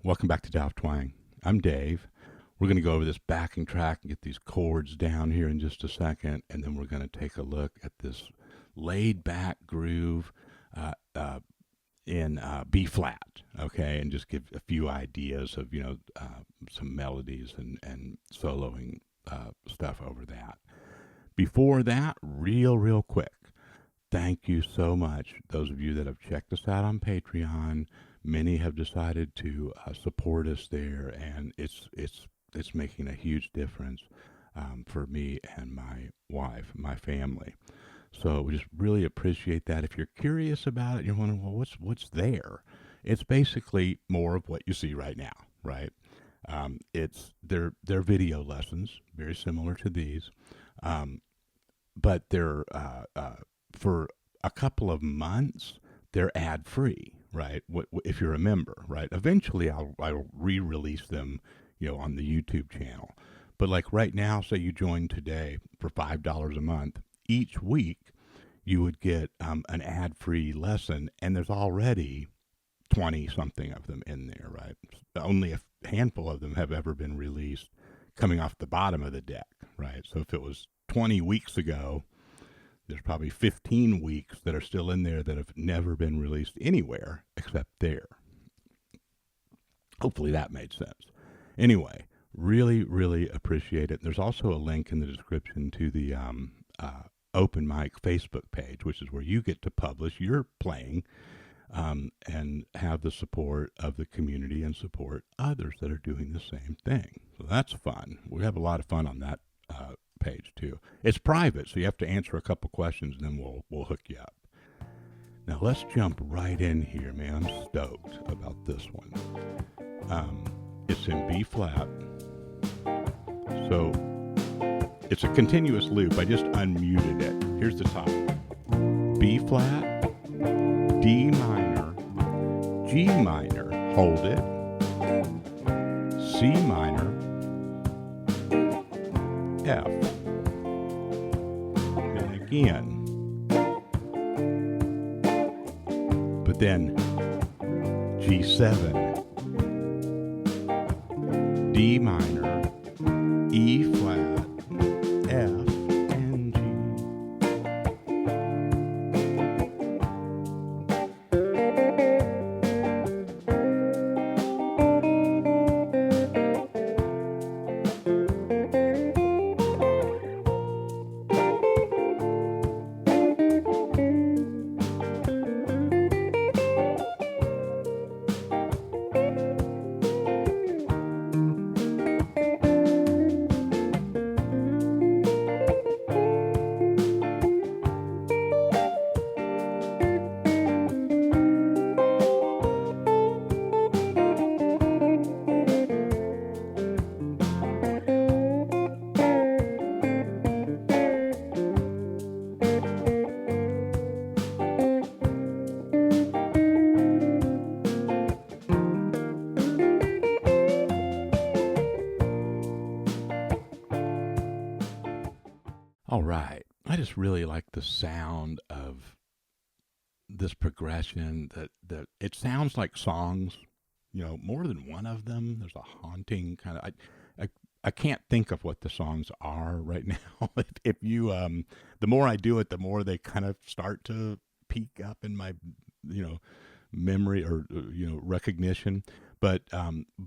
Welcome back to Dow Twang. I'm Dave. We're going to go over this backing track and get these chords down here in just a second, and then we're going to take a look at this laid back groove uh, uh, in B flat, okay, and just give a few ideas of some melodies and soloing stuff over that. Before that, real quick, thank you so much, those of you that have checked us out on Patreon. Many have decided to support us there, and it's making a huge difference for me and my wife, my family. So we just really appreciate that. If you're curious about it, you're wondering, well, what's there? It's basically more of what you see right now, right? It's they're video lessons, very similar to these, um, but they're for a couple of months they're ad free, right? If you're a member, right? Eventually, I'll re-release them, on the YouTube channel. But like right now, say you join today for $5 a month, each week you would get an ad free lesson, and there's already 20 something of them in there, right? Only a handful of them have ever been released coming off the bottom of the deck, right? So if it was 20 weeks ago, there's probably 15 weeks that are still in there that have never been released anywhere except there. Hopefully that made sense. Anyway, really appreciate it. There's also a link in the description to the open mic Facebook page, which is where you get to publish your playing and have the support of the community and support others that are doing the same thing. So that's fun. We have a lot of fun on that page too. It's private, so you have to answer a couple questions, and then we'll hook you up. Now let's jump right in here, man. I'm stoked about this one. It's in B flat, so it's a continuous loop. I just unmuted it. Here's the top: B flat, D minor, G minor, hold it, C minor, F, and again, but then G7, D minor, E flat, F, and G. All right. I just really like the sound of this progression that it sounds like songs, more than one of them. There's a haunting kind of I can't think of what the songs are right now. If you the more I do it, the more they kind of start to peak up in my, memory or recognition. But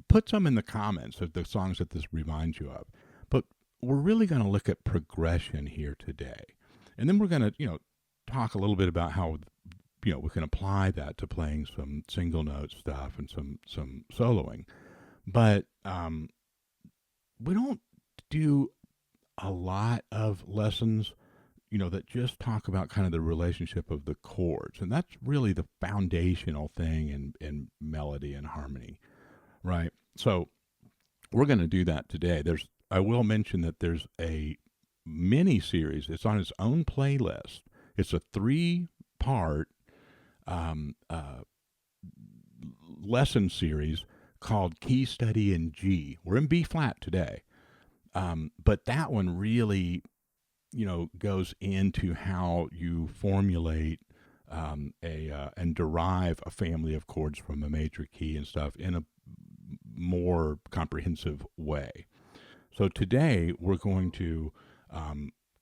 put some in the comments of the songs that this reminds you of. But we're really going to look at progression here today. And then we're going to, talk a little bit about how, we can apply that to playing some single note stuff and some soloing. But we don't do a lot of lessons, that just talk about kind of the relationship of the chords. And that's really the foundational thing in melody and harmony, right? So we're going to do that today. I will mention that there's a mini series. It's on its own playlist. It's a 3-part lesson series called Key Study in G. We're in B flat today, but that one really, goes into how you formulate and derive a family of chords from a major key and stuff in a more comprehensive way. So today we're going to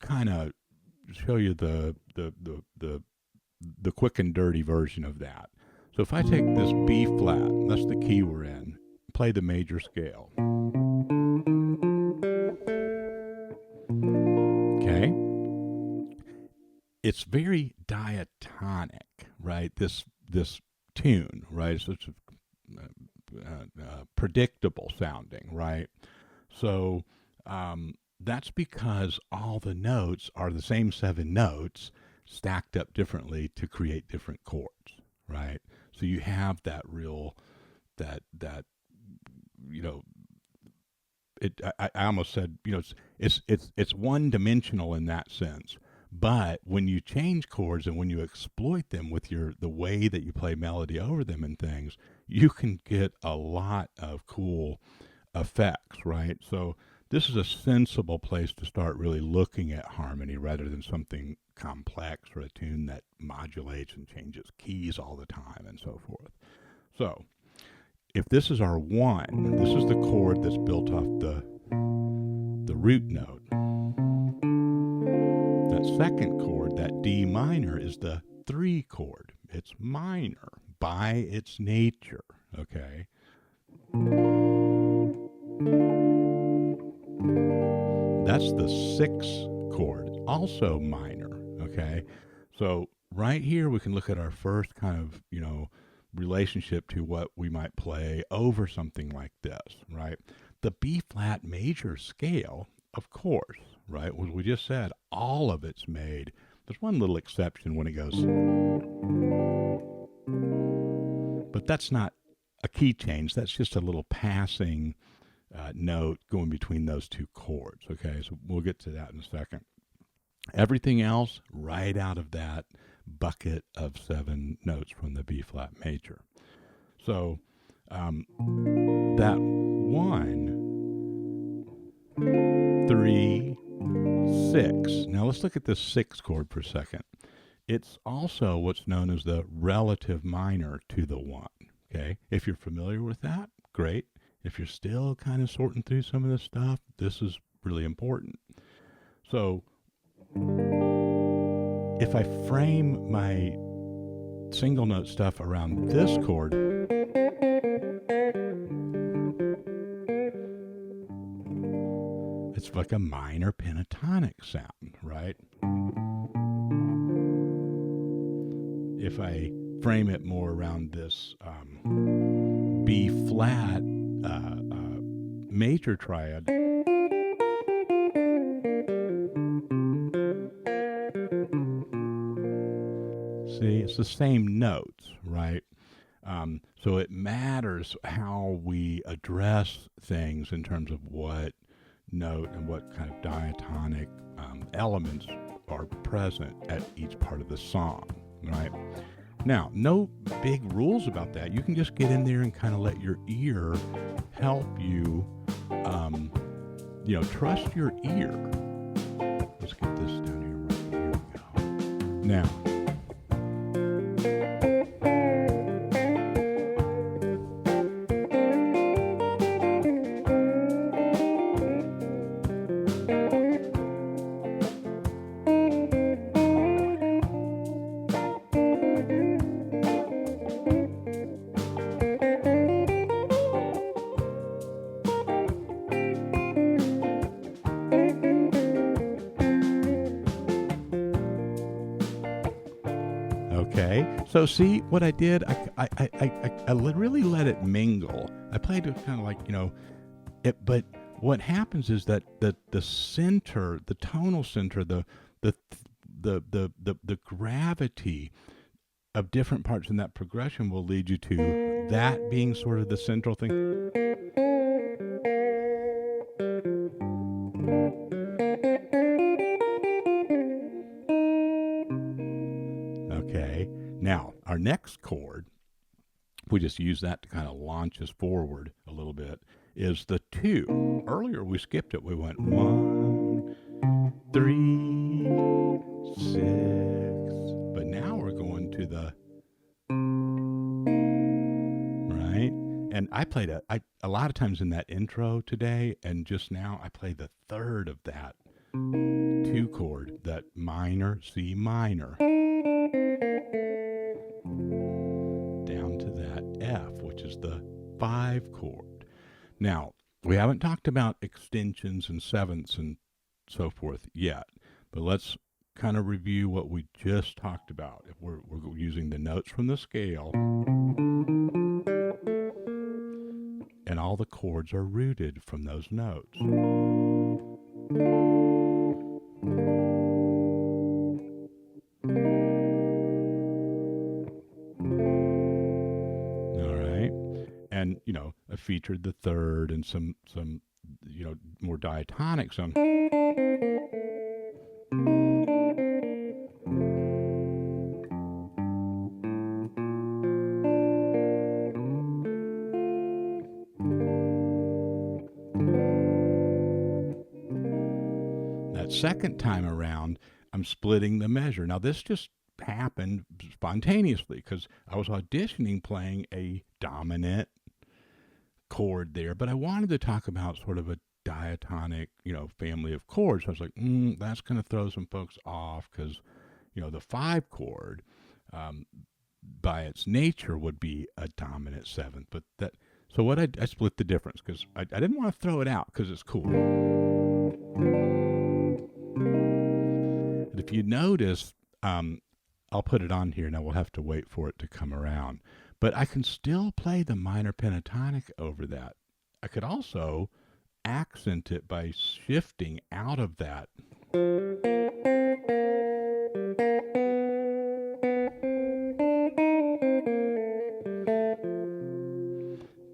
kind of show you the quick and dirty version of that. So if I take this B flat, that's the key we're in, play the major scale. Okay? It's very diatonic, right? This tune, right? So it's predictable sounding, right? So that's because all the notes are the same 7 notes stacked up differently to create different chords, right? So you have that real, that you know, I almost said, it's one dimensional in that sense. But when you change chords and when you exploit them with the way that you play melody over them and things, you can get a lot of cool effects, right? So this is a sensible place to start really looking at harmony rather than something complex or a tune that modulates and changes keys all the time and so forth. So if this is our 1, this is the chord that's built off the root note. That second chord, that D minor, is the 3 chord. It's minor by its nature, okay? That's the 6th chord, also minor, okay? So right here we can look at our first kind of, relationship to what we might play over something like this, right? The B flat major scale, of course, right? As we just said, all of it's made. There's one little exception when it goes, but that's not a key change. That's just a little passing note going between those 2 chords, okay? So we'll get to that in a second. Everything else right out of that bucket of 7 notes from the B flat major. So that 1, 3, 6. Now let's look at this 6th chord for a second. It's also what's known as the relative minor to the 1. Okay, if you're familiar with that, great. If you're still kind of sorting through some of this stuff, this is really important. So if I frame my single note stuff around this chord, it's like a minor pentatonic sound, right? If I frame it more around this B flat major triad, see, it's the same notes, right? So it matters how we address things in terms of what note and what kind of diatonic elements are present at each part of the song, right? Now, no big rules about that. You can just get in there and kind of let your ear help you, trust your ear. Let's get this down here. Here we go. Now, okay, so see what I did? I really let it mingle. I played it kind of like, it, but what happens is that the center, the tonal center, the gravity of different parts in that progression will lead you to that being sort of the central thing. Okay, now our next chord, we just use that to kind of launch us forward a little bit, is the 2. Earlier we skipped it. We went 1, 3, 6, but now we're going to the, right? And I played a lot of times in that intro today, and just now I played the third of that two chord, that minor, C minor, down to that F, which is the 5 chord. Now, we haven't talked about extensions and sevenths and so forth yet, but let's kind of review what we just talked about. If we're using the notes from the scale, and all the chords are rooted from those notes. All right. And, I featured the third and some more diatonics on. That second time around, I'm splitting the measure. Now, this just happened spontaneously because I was auditioning playing a dominant chord there, but I wanted to talk about sort of a diatonic, family of chords. So I was like, that's going to throw some folks off because, the 5 chord, by its nature, would be a dominant 7th. But so what I split the difference because I didn't want to throw it out because it's cool. And if you notice, I'll put it on here. Now we'll have to wait for it to come around. But I can still play the minor pentatonic over that. I could also accent it by shifting out of that.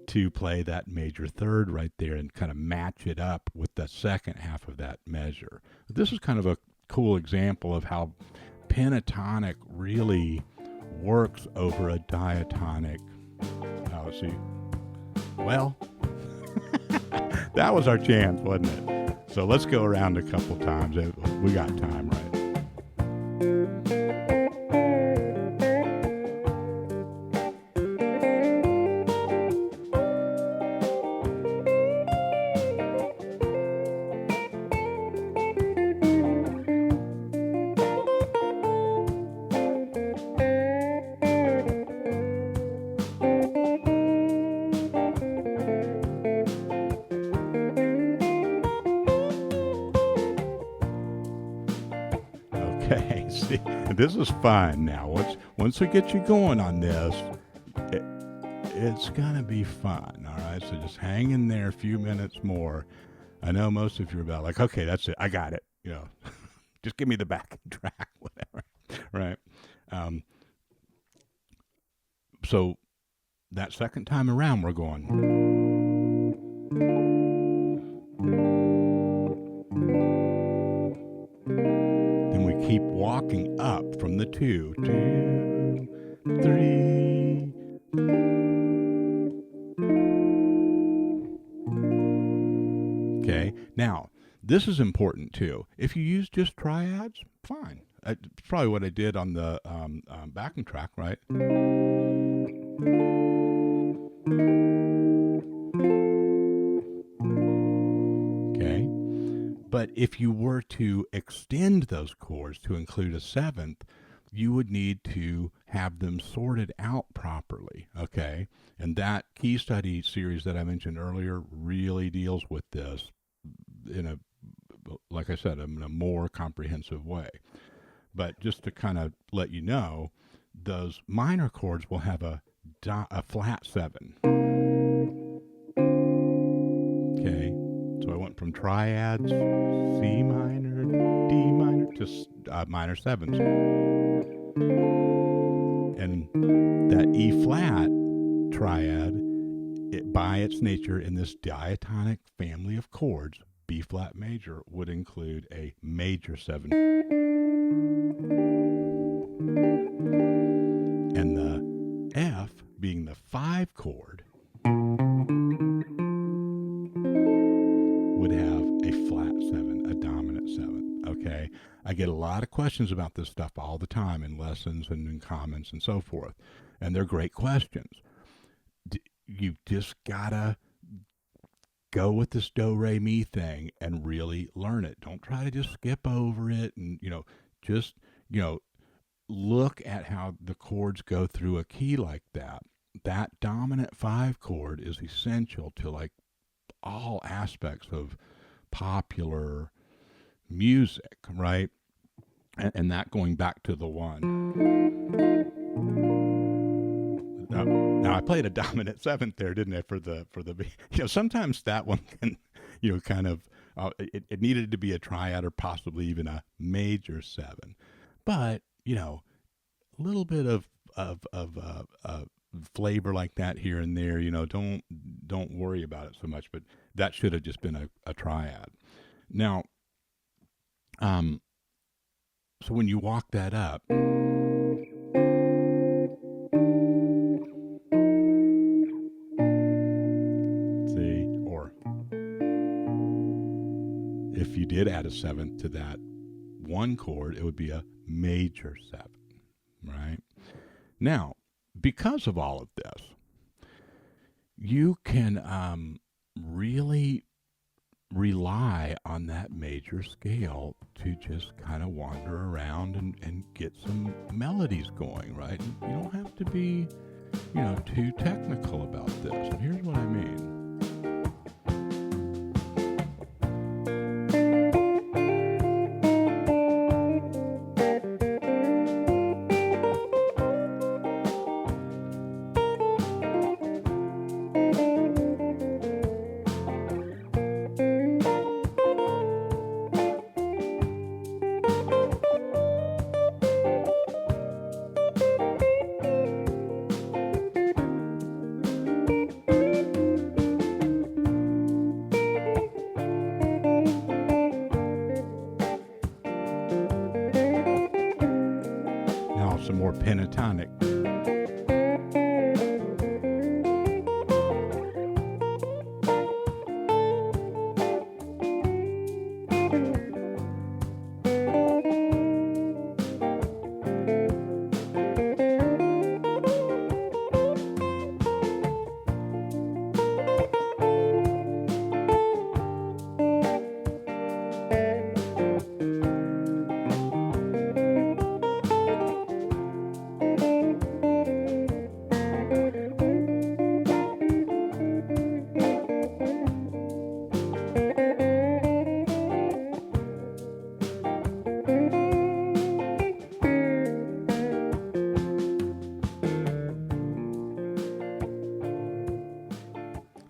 To play that major third right there and kind of match it up with the second half of that measure. This is kind of a cool example of how pentatonic really works over a diatonic. Let's see. Well, that was our chance, wasn't it? So let's go around a couple times. We got time, right? Okay, see, this is fun now. Once we get you going on this, it's going to be fun, all right? So just hang in there a few minutes more. I know most of you are about like, okay, that's it. I got it. Just give me the backing track, whatever, right? So that second time around, we're going. Keep walking up from the 2, 2, 3. Okay, now this is important too. If you use just triads, fine. It's probably what I did on the backing track, right? Okay. But if you were to extend those chords to include a 7th, you would need to have them sorted out properly, okay? And that key study series that I mentioned earlier really deals with this like I said, in a more comprehensive way. But just to kind of let you know, those minor chords will have a flat 7. Okay. So I went from triads, C minor, D minor, to minor 7s. And that E flat triad, by its nature in this diatonic family of chords, B flat major would include a major 7. And the F, being the 5 chord, would have a flat 7, a dominant 7. Okay, I get a lot of questions about this stuff all the time in lessons and in comments and so forth, and they're great questions. you just gotta go with this do re mi thing and really learn it. Don't try to just skip over it and just you know look at how the chords go through a key like that. That dominant 5 chord is essential to like all aspects of popular music, right? And that going back to the one. Now I played a dominant 7th there, didn't I? For the sometimes that one can kind of it needed to be a triad or possibly even a major 7, but a little bit of flavor like that here and there. Don't worry about it so much. But that should have just been a triad. Now, so when you walk that up, see, or if you did add a 7th to that one chord, it would be a major 7, right? Now, because of all of this, you can really rely on that major scale to just kind of wander around and get some melodies going, right? You don't have to be, too technical about this. And here's what I mean. Now some more pentatonic.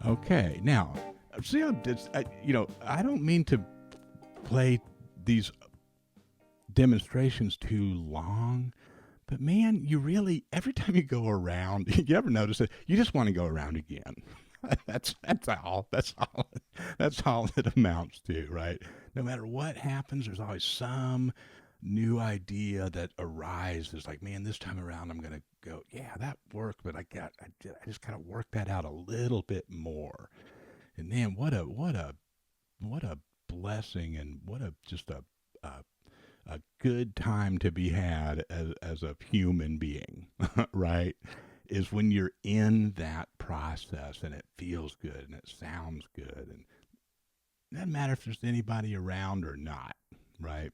Okay, now, see how I don't mean to play these demonstrations too long, but man, you really, every time you go around, you ever notice it? You just want to go around again. That's all. That's all it amounts to, right? No matter what happens, there's always some new idea that arises. Like, man, this time around, I'm gonna go. Yeah, that worked, but I just gotta work that out a little bit more. And man, what a blessing, and what a just a good time to be had as a human being, right? Is when you're in that process and it feels good and it sounds good, and it doesn't matter if there's anybody around or not, right?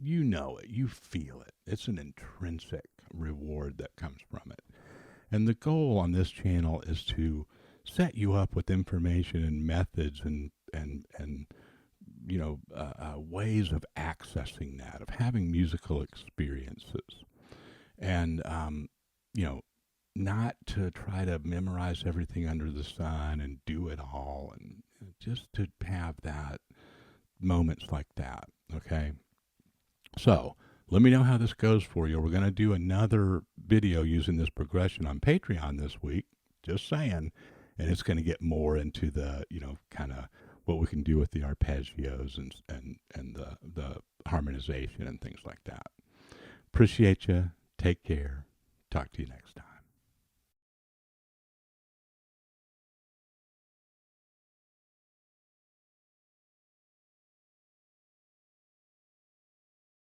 You know it, you feel it. It's an intrinsic reward that comes from it. And the goal on this channel is to set you up with information and methods and ways of accessing that, of having musical experiences, and not to try to memorize everything under the sun and do it all, and just to have that moments like that. Okay, so let me know how this goes for you. We're going to do another video using this progression on Patreon this week. Just saying. And it's going to get more into the, kind of what we can do with the arpeggios and the harmonization and things like that. Appreciate you. Take care. Talk to you next time.